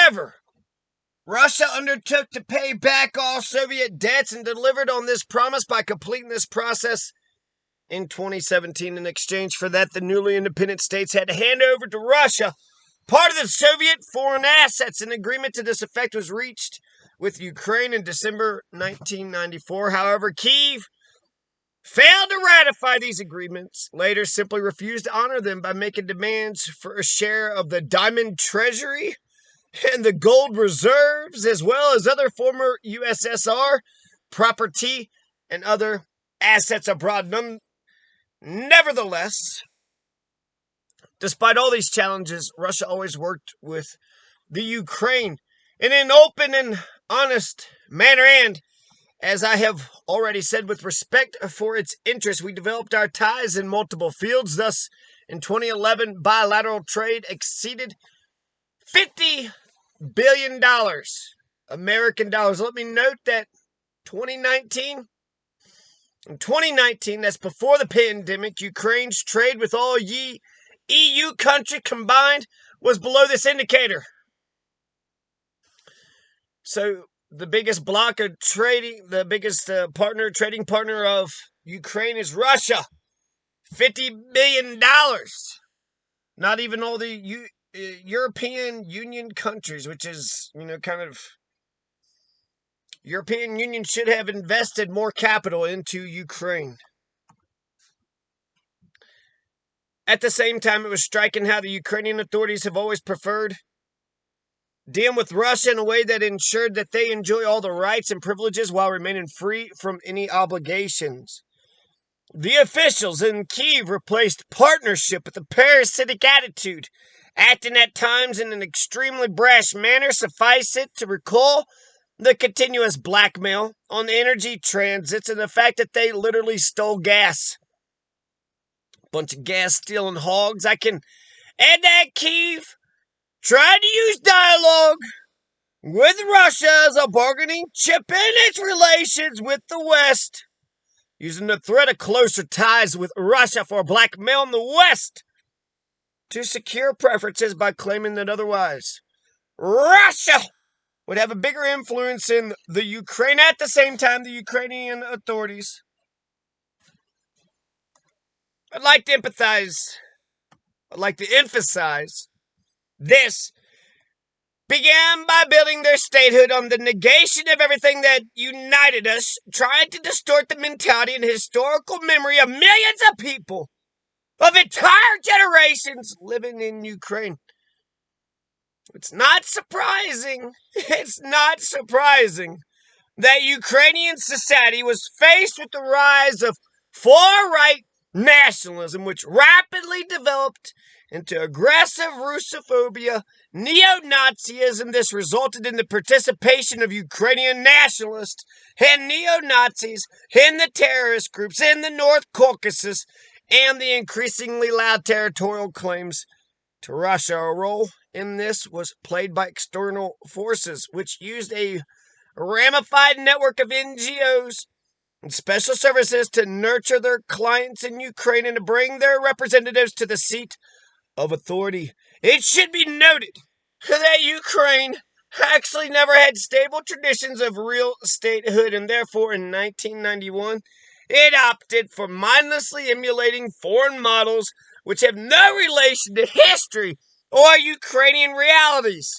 However, Russia undertook to pay back all Soviet debts and delivered on this promise by completing this process in 2017. In exchange for that, the newly independent states had to hand over to Russia part of the Soviet foreign assets. An agreement to this effect was reached with Ukraine in December 1994. However, Kyiv failed to ratify these agreements, later simply refused to honor them by making demands for a share of the diamond treasury and the gold reserves, as well as other former USSR property and other assets abroad. Nevertheless, despite all these challenges, Russia always worked with the Ukraine in an open and honest manner, and as I have already said, with respect for its interests, we developed our ties in multiple fields. Thus, in 2011, bilateral trade exceeded $50 billion American dollars. Let me note that in 2019, that's before the pandemic, Ukraine's trade with all EU countries combined was below this indicator. So the biggest block of trading, the biggest trading partner of Ukraine is Russia. $50 billion. Not even all the European Union countries, which is, European Union should have invested more capital into Ukraine. At the same time, it was striking how the Ukrainian authorities have always preferred dealing with Russia in a way that ensured that they enjoy all the rights and privileges while remaining free from any obligations. The officials in Kyiv replaced partnership with a parasitic attitude, acting at times in an extremely brash manner. Suffice it to recall the continuous blackmail on energy transits and the fact that they literally stole gas. Bunch of gas-stealing hogs. I can add that Kyiv tried to use dialogue with Russia as a bargaining chip in its relations with the West, using the threat of closer ties with Russia for blackmail in the West to secure preferences by claiming that otherwise Russia would have a bigger influence in the Ukraine. At the same time, the Ukrainian authorities, I'd like to emphasize this, began by building their statehood on the negation of everything that united us, trying to distort the mentality and historical memory of millions of people, of entire generations living in Ukraine. It's not surprising that Ukrainian society was faced with the rise of far-right nationalism, which rapidly developed into aggressive Russophobia, neo-Nazism. This resulted in the participation of Ukrainian nationalists and neo-Nazis in the terrorist groups in the North Caucasus and the increasingly loud territorial claims to Russia. A role in this was played by external forces, which used a ramified network of NGOs and special services to nurture their clients in Ukraine and to bring their representatives to the seat of authority. It should be noted that Ukraine actually never had stable traditions of real statehood, and therefore in 1991 it opted for mindlessly emulating foreign models which have no relation to history or Ukrainian realities.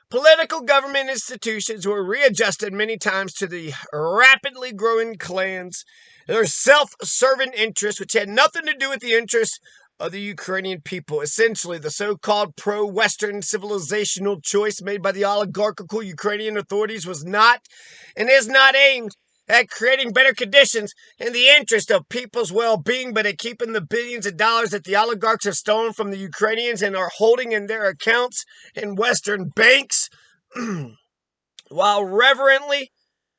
Political government institutions were readjusted many times to the rapidly growing clans, their self-serving interests, which had nothing to do with the interests of the Ukrainian people. Essentially, the so-called pro-Western civilizational choice made by the oligarchical Ukrainian authorities was not and is not aimed at creating better conditions in the interest of people's well-being, but at keeping the billions of dollars that the oligarchs have stolen from the Ukrainians and are holding in their accounts in Western banks, while reverently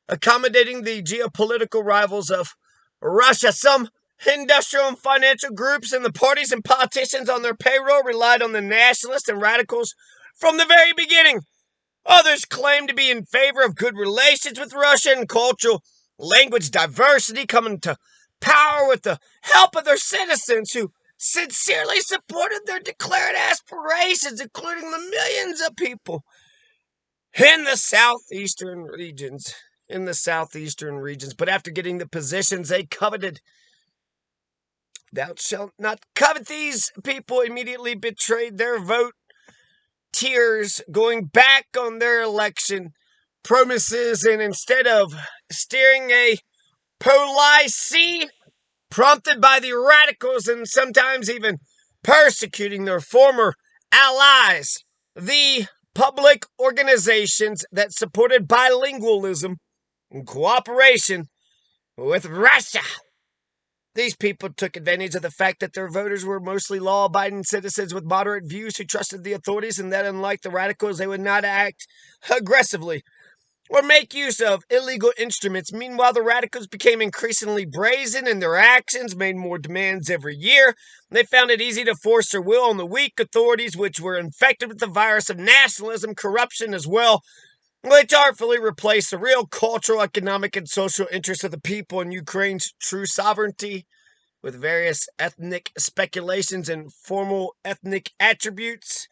accommodating the geopolitical rivals of Russia. Some industrial and financial groups and the parties and politicians on their payroll relied on the nationalists and radicals from the very beginning. Others claim to be in favor of good relations with Russia and cultural language diversity, coming to power with the help of their citizens who sincerely supported their declared corporations, including the millions of people in the southeastern regions. But after getting the positions they coveted, thou shalt not covet, these people immediately betrayed their vote, tears going back on their election promises, and instead of steering a policy prompted by the radicals and sometimes even persecuting their former allies, the public organizations that supported bilingualism and cooperation with Russia, these people took advantage of the fact that their voters were mostly law-abiding citizens with moderate views who trusted the authorities, and that unlike the radicals, they would not act aggressively or make use of illegal instruments. Meanwhile, the radicals became increasingly brazen in their actions, made more demands every year. They found it easy to force their will on the weak authorities, which were infected with the virus of nationalism, corruption as well, which artfully replaced the real cultural, economic, and social interests of the people in Ukraine's true sovereignty with various ethnic speculations and formal ethnic attributes.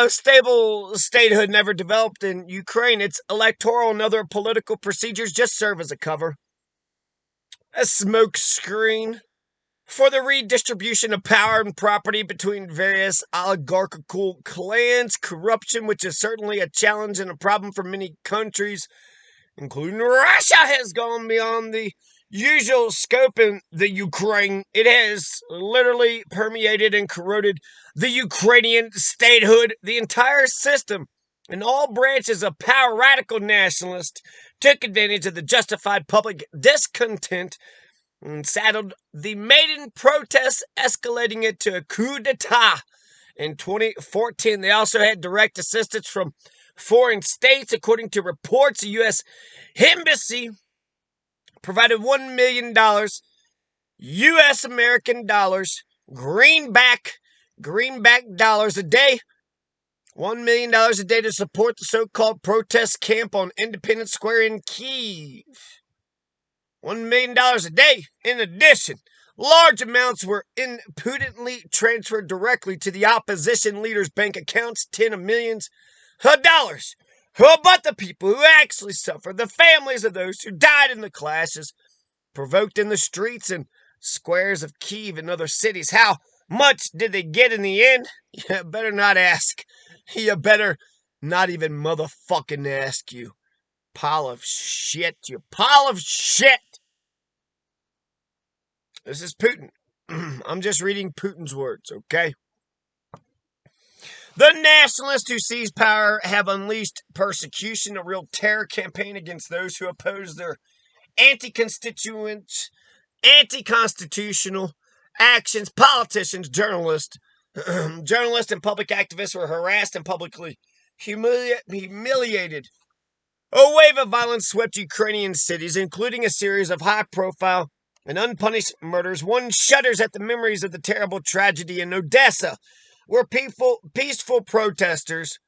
Stable statehood never developed in Ukraine. Its electoral and other political procedures just serve as a cover, a smoke screen for the redistribution of power and property between various oligarchical clans, corruption, which is certainly a challenge and a problem for many countries, including Russia, has gone beyond the usual scope in the Ukraine. It has literally permeated and corroded the Ukrainian statehood. The entire system and all branches of power, radical nationalists, took advantage of the justified public discontent and saddled the maiden protests, escalating it to a coup d'etat in 2014. They also had direct assistance from foreign states. According to reports, the U.S. Embassy provided $1 million U.S. American dollars, greenback dollars a day, $1 million a day to support the so-called protest camp on Independence Square in Kyiv. $1 million a day. In addition, large amounts were impudently transferred directly to the opposition leaders' bank accounts, tens of millions of dollars. But the people who actually suffered, the families of those who died in the clashes provoked in the streets and squares of Kyiv and other cities, how much did they get in the end? You better not ask. You better not even motherfucking ask, you pile of shit. You pile of shit. This is Putin. I'm just reading Putin's words, okay? The nationalists who seized power have unleashed persecution, a real terror campaign against those who oppose their anti-constitutional actions. Politicians, journalists, and public activists were harassed and publicly humiliated. A wave of violence swept Ukrainian cities, including a series of high-profile and unpunished murders. One shudders at the memories of the terrible tragedy in Odessa, where peaceful protesters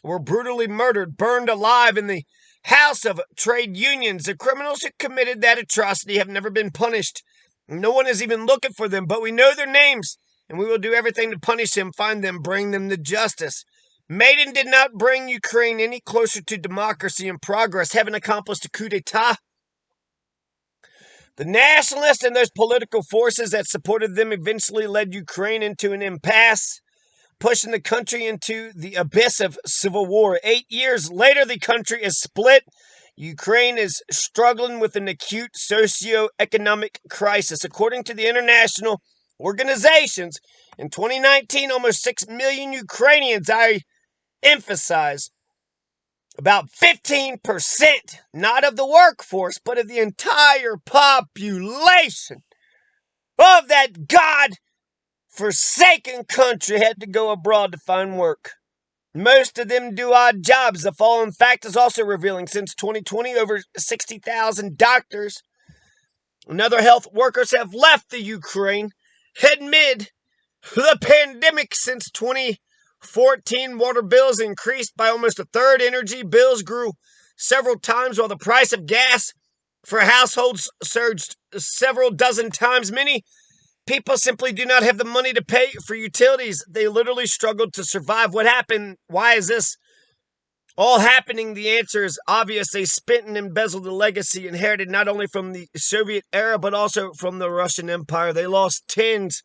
were brutally murdered, burned alive in the house of trade unions. The criminals who committed that atrocity have never been punished. No one is even looking for them, but we know their names, and we will do everything to punish them, find them, bring them to justice. Maidan did not bring Ukraine any closer to democracy and progress, having accomplished a coup d'etat. The nationalists and those political forces that supported them eventually led Ukraine into an impasse, pushing the country into the abyss of civil war. 8 years later, the country is split. Ukraine is struggling with an acute socio-economic crisis. According to the international organizations, in 2019, almost 6 million Ukrainians, I emphasize, about 15%, not of the workforce, but of the entire population of that God-forsaken country, had to go abroad to find work. Most of them do odd jobs. The following fact is also revealing. Since 2020, over 60,000 doctors and other health workers have left the Ukraine amid the pandemic. Since 2014, water bills increased by almost a third. Energy bills grew several times, while the price of gas for households surged several dozen times. Many People simply do not have the money to pay for utilities. They literally struggled to survive. What happened? Why is this all happening? The answer is obvious. They spent and embezzled a legacy inherited not only from the Soviet era, but also from the Russian Empire. They lost tens,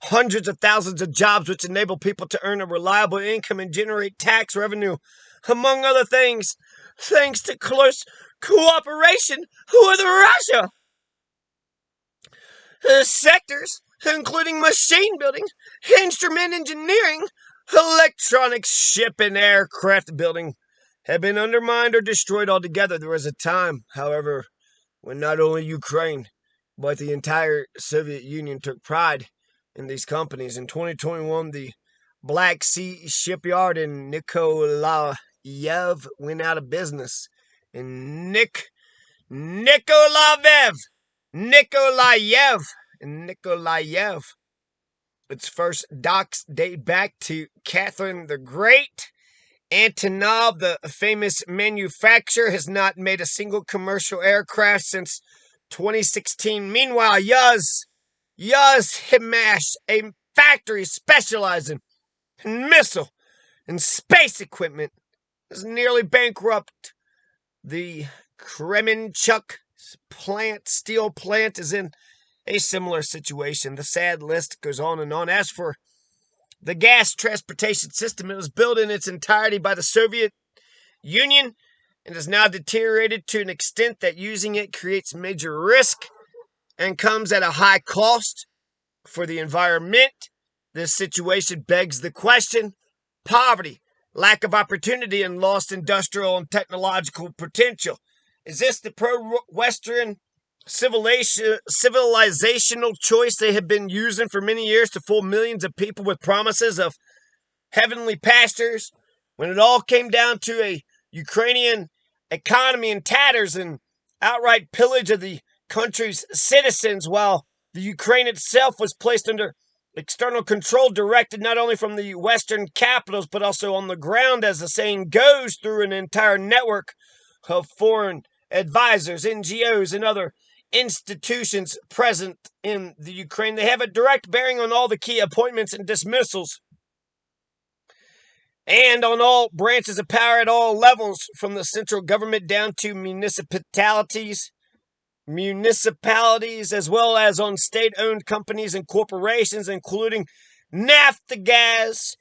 hundreds of thousands of jobs, which enable people to earn a reliable income and generate tax revenue, among other things, thanks to close cooperation with Russia. Sectors, including machine building, instrument engineering, electronics, ship and aircraft building, have been undermined or destroyed altogether. There was a time, however, when not only Ukraine, but the entire Soviet Union took pride in these companies. In 2021, the Black Sea shipyard in Nikolaev went out of business. In Nikolaev, its first docks date back to Catherine the Great. Antonov, the famous manufacturer, has not made a single commercial aircraft since 2016. Meanwhile, Himash, a factory specializing in missile and space equipment, is nearly bankrupt. The Kremenchuk steel plant is in a similar situation. The sad list goes on and on. As for the gas transportation system, it was built in its entirety by the Soviet Union and has now deteriorated to an extent that using it creates major risk and comes at a high cost for the environment. This situation begs the question: poverty, lack of opportunity, and lost industrial and technological potential. Is this the pro-Western civilizational choice they have been using for many years to fool millions of people with promises of heavenly pastures, when it all came down to a Ukrainian economy in tatters and outright pillage of the country's citizens, while the Ukraine itself was placed under external control directed not only from the Western capitals but also on the ground, as the saying goes, through an entire network of foreign advisors, NGOs, and other institutions present in the Ukraine. They have a direct bearing on all the key appointments and dismissals and on all branches of power at all levels, from the central government down to municipalities, as well as on state-owned companies and corporations, including Naftagaz,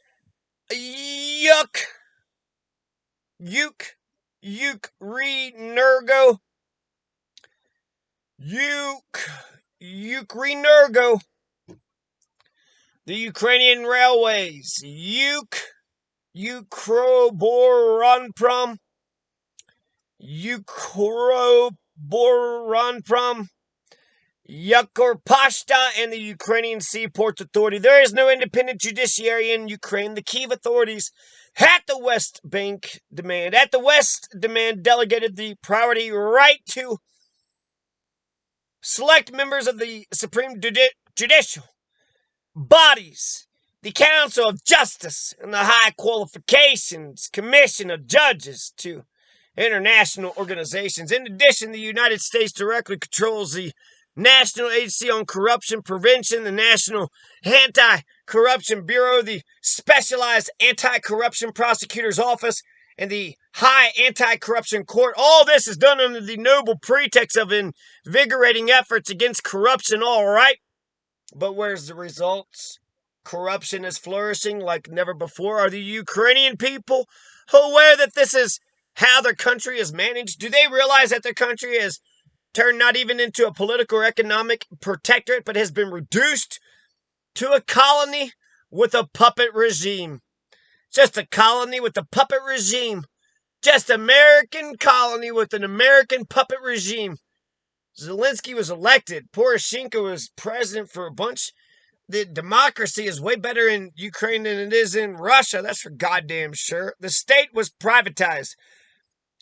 Ukrenergo, the Ukrainian Railways, Ukroboronprom, Yakorpashta, and the Ukrainian Seaports Authority. There is no independent judiciary in Ukraine. The Kiev authorities at the West demand delegated the priority right to select members of the Supreme Judicial bodies, the Council of Justice, and the High Qualifications Commission of Judges to international organizations. In addition, the United States directly controls the National Agency on Corruption Prevention, the National Anti-Corruption Bureau, the Specialized Anti-Corruption Prosecutor's Office, and the High Anti-Corruption Court. All this is done under the noble pretext of invigorating efforts against corruption, all right. But where's the results? Corruption is flourishing like never before. Are the Ukrainian people aware that this is how their country is managed? Do they realize that their country is turned not even into a political or economic protectorate, but has been reduced to a colony with a puppet regime? Just a colony with a puppet regime. Just American colony with an American puppet regime. Zelenskyy was elected. Poroshenko was president for a bunch. The democracy is way better in Ukraine than it is in Russia. That's for goddamn sure. The state was privatized.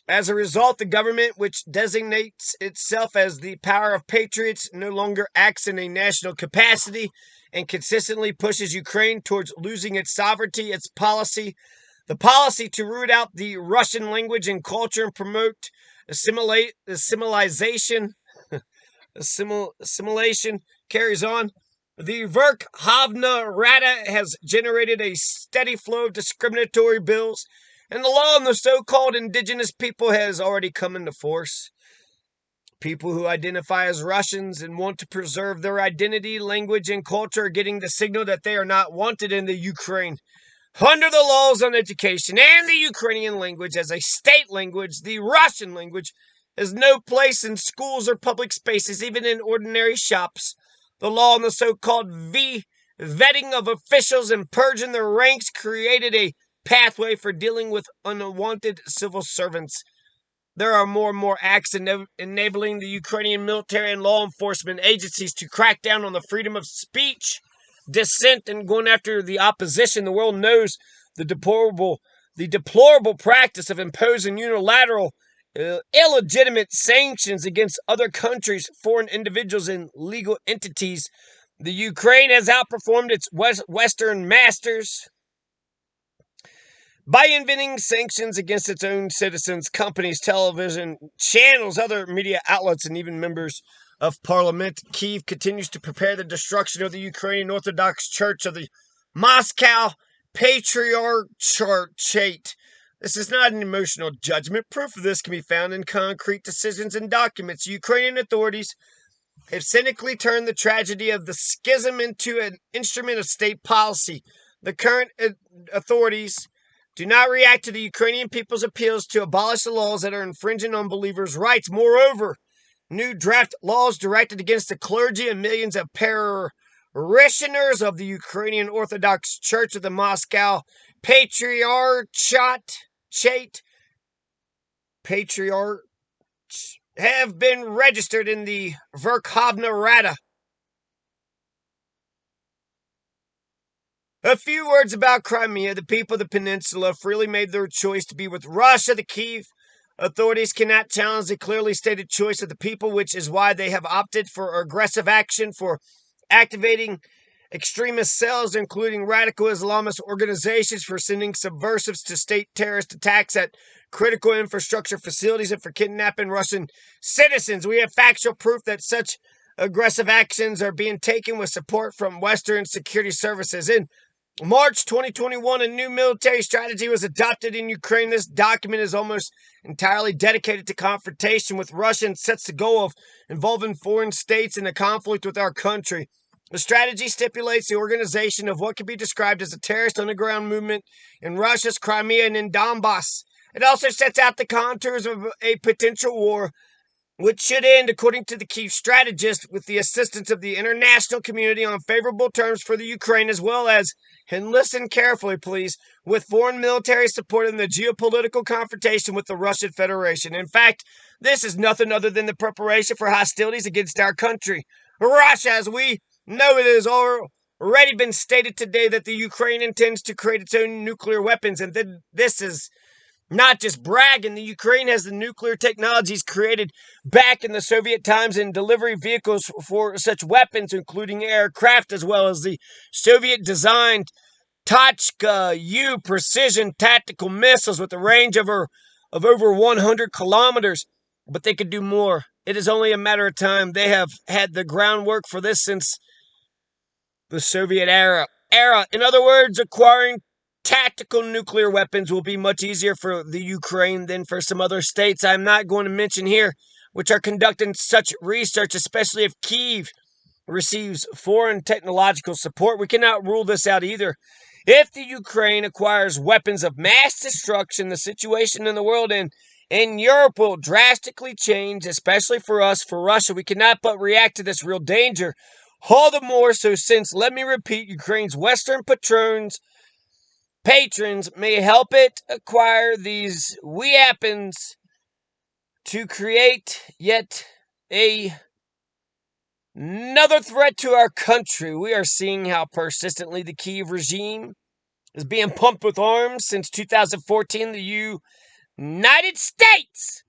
As a result, the government, which designates itself as the power of patriots, no longer acts in a national capacity and consistently pushes Ukraine towards losing its sovereignty. The policy to root out the Russian language and culture and promote assimilation carries on. The Verkhovna Rada has generated a steady flow of discriminatory bills, and the law on the so-called indigenous people has already come into force. People who identify as Russians and want to preserve their identity, language, and culture are getting the signal that they are not wanted in the Ukraine. Under the laws on education and the Ukrainian language as a state language, the Russian language has no place in schools or public spaces, even in ordinary shops. The law on the so-called vetting of officials and purging their ranks created a pathway for dealing with unwanted civil servants. There are more and more acts enabling the Ukrainian military and law enforcement agencies to crack down on the freedom of speech, dissent, and going after the opposition. The world knows the deplorable practice of imposing unilateral, illegitimate sanctions against other countries, foreign individuals, and legal entities. The Ukraine has outperformed its Western masters by inventing sanctions against its own citizens, companies, television channels, other media outlets, and even members of parliament. Kyiv continues to prepare the destruction of the Ukrainian Orthodox Church of the Moscow Patriarchate. This is not an emotional judgment. Proof of this can be found in concrete decisions and documents. Ukrainian authorities have cynically turned the tragedy of the schism into an instrument of state policy. The current authorities do not react to the Ukrainian people's appeals to abolish the laws that are infringing on believers' rights. Moreover, new draft laws directed against the clergy and millions of parishioners of the Ukrainian Orthodox Church of the Moscow Patriarchate have been registered in the Verkhovna Rada. A few words about Crimea. The people of the peninsula freely made their choice to be with Russia. The Kyiv authorities cannot challenge the clearly stated choice of the people, which is why they have opted for aggressive action, for activating extremist cells, including radical Islamist organizations, for sending subversives to state terrorist attacks at critical infrastructure facilities, and for kidnapping Russian citizens. We have factual proof that such aggressive actions are being taken with support from Western security services. In March 2021, a new military strategy was adopted in Ukraine. This document is almost entirely dedicated to confrontation with Russia and sets the goal of involving foreign states in a conflict with our country. The strategy stipulates the organization of what can be described as a terrorist underground movement in Russia's Crimea and in Donbass. It also sets out the contours of a potential war, which should end, according to the Kyiv strategist, with the assistance of the international community on favorable terms for the Ukraine, as well as, and listen carefully please, with foreign military support in the geopolitical confrontation with the Russian Federation. In fact, this is nothing other than the preparation for hostilities against our country. Russia, as we know, it has already been stated today that the Ukraine intends to create its own nuclear weapons, and this is not just bragging. The Ukraine has the nuclear technologies created back in the Soviet times and delivery vehicles for such weapons, including aircraft, as well as the Soviet-designed Tochka-U precision tactical missiles with a range of over 100 kilometers. But they could do more. It is only a matter of time. They have had the groundwork for this since the Soviet era. In other words, acquiring tactical nuclear weapons will be much easier for the Ukraine than for some other states I'm not going to mention here, which are conducting such research, especially if Kyiv receives foreign technological support. We cannot rule this out either. If the Ukraine acquires weapons of mass destruction, the situation in the world and in Europe will drastically change, especially for us, for Russia. We cannot but react to this real danger. All the more so since, let me repeat, Ukraine's Western patrons may help it acquire these weapons to create yet another threat to our country. We are seeing how persistently the Kyiv regime is being pumped with arms. Since 2014, the United States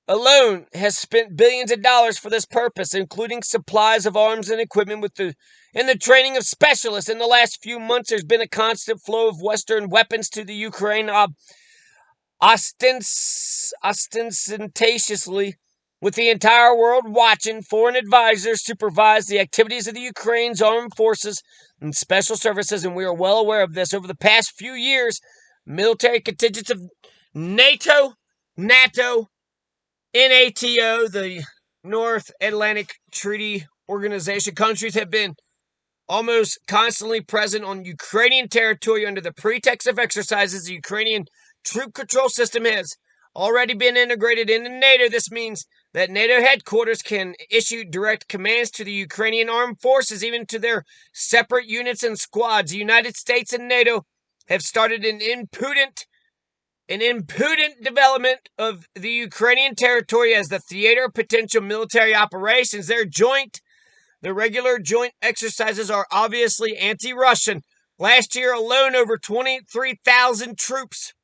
alone has spent billions of dollars for this purpose, including supplies of arms and equipment and the training of specialists. In the last few months, there's been a constant flow of Western weapons to the Ukraine, ostentatiously With the entire world watching, foreign advisors supervise the activities of the Ukraine's armed forces and special services, and we are well aware of this. Over the past few years, military contingents of NATO, NATO, the North Atlantic Treaty Organization countries have been almost constantly present on Ukrainian territory under the pretext of exercises. The Ukrainian troop control system has already been integrated into NATO. This means that NATO headquarters can issue direct commands to the Ukrainian armed forces, even to their separate units and squads. The United States and NATO have started an impudent development of the Ukrainian territory as the theater of potential military operations. The regular joint exercises are obviously anti-Russian. Last year alone, over 23,000 troops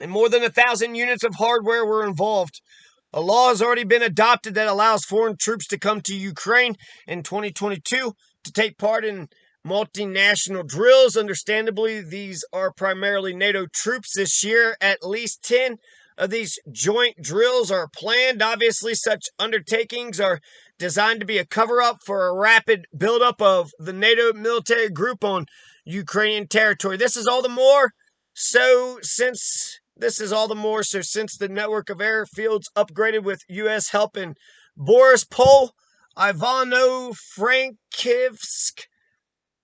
and more than 1,000 units of hardware were involved. A law has already been adopted that allows foreign troops to come to Ukraine in 2022 to take part in multinational drills. Understandably, these are primarily NATO troops. This year, at least 10 of these joint drills are planned. Obviously, such undertakings are designed to be a cover-up for a rapid buildup of the NATO military group on Ukrainian territory. This is all the more so since the network of airfields upgraded with U.S. help in Borispol, Ivano-Frankivsk,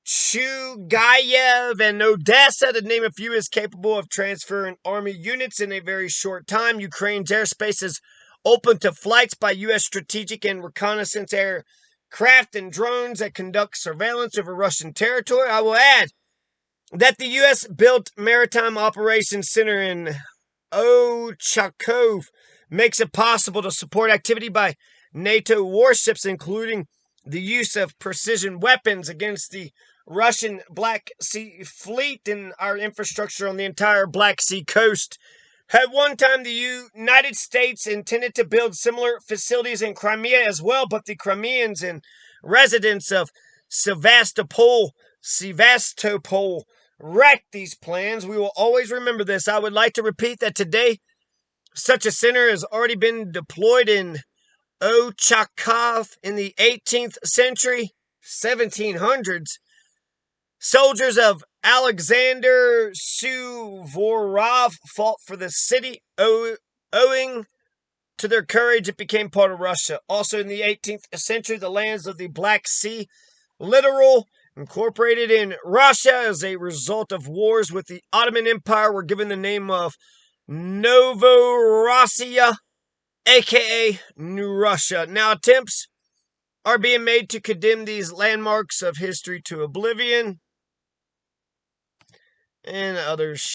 Chugayev, and Odessa, to name a few, is capable of transferring army units in a very short time. Ukraine's airspace is open to flights by U.S. strategic and reconnaissance aircraft and drones that conduct surveillance over Russian territory. I will add that the U.S.-built Maritime Operations Center in Ochakov makes it possible to support activity by NATO warships, including the use of precision weapons against the Russian Black Sea Fleet and our infrastructure on the entire Black Sea coast. At one time, the United States intended to build similar facilities in Crimea as well, but the Crimeans and residents of Sevastopol wrecked these plans. We will always remember this. I would like to repeat that today, such a center has already been deployed in Ochakov in the 18th century, 1700s. Soldiers of Alexander Suvorov fought for the city. Owing to their courage, it became part of Russia. Also in the 18th century, the lands of the Black Sea littoral incorporated in Russia as a result of wars with the Ottoman Empire were given the name of Novorossiya, aka New Russia. Now attempts are being made to condemn these landmarks of history to oblivion and others